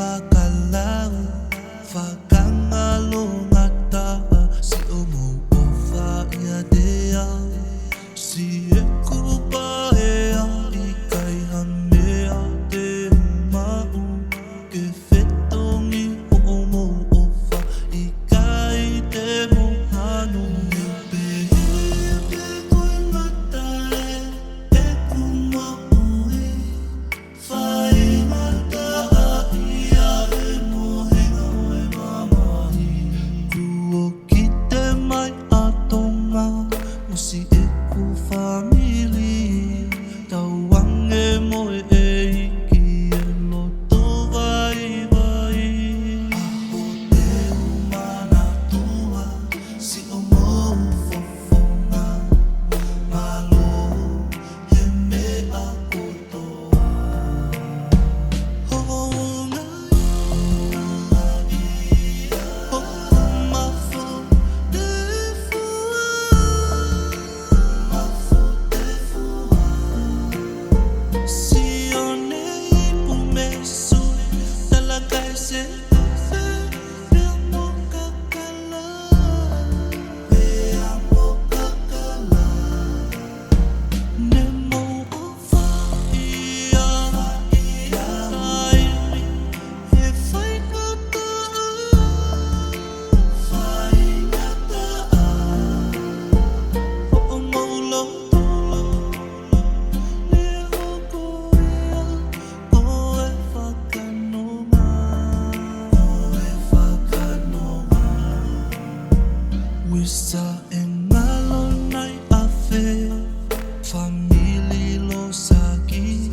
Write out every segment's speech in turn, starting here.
whakalau whakangalongata si o mo o whaia te au si e kupa e a I kai hamea te mau ke whetongi o mo o wha I kai te mohanu e pe koe ngata e kuma ui whai ngata a ia e mohenga oe mamahi kuo ki te mai a tonga musi e ku family tauange moe e iki e loto vai vai aho te umana tua si o mou fofonga malo he mea kotoa honga ia o mafo te fua mafo te fua si o nei pumesu talaga se pe amo kakala nemo o whaia ai he whai ngata o maulo le hoko ia o e whakanonga Wisa e ngalo nai a whe family lo saki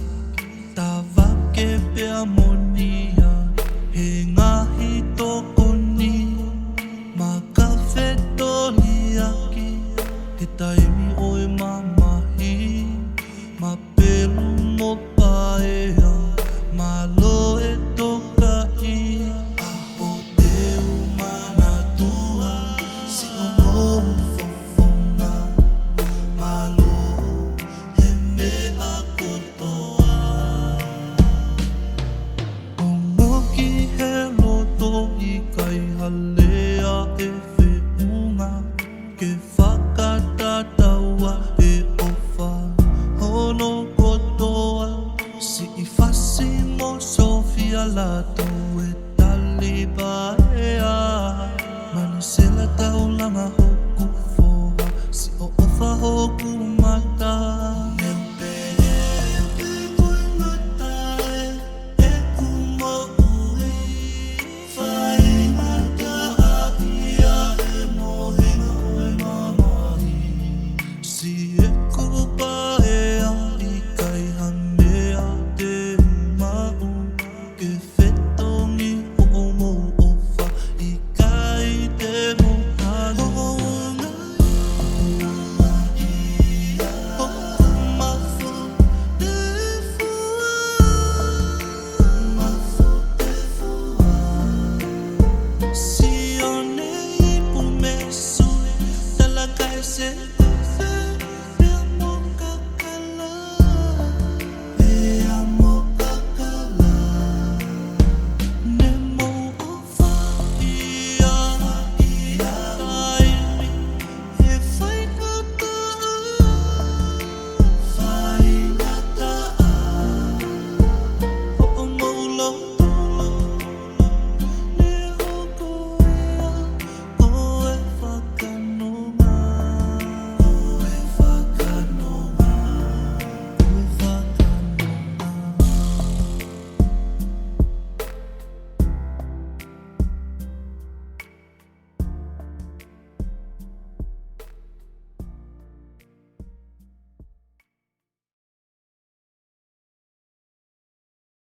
tawa ke pea monia he ngahi toko ni maka whetoli aki he taimi oe mamahi ma pelu mo paea ma loe toka I aho te umana tua si o mou fofonga malo he mea kotoa o ngoki he loto I kai halea e whiunga ke whakatataua e ofa hono kotoa si I whasi mo Sofia lato e taliba ea Mani sela taulanga hoku foha si o ofa hoku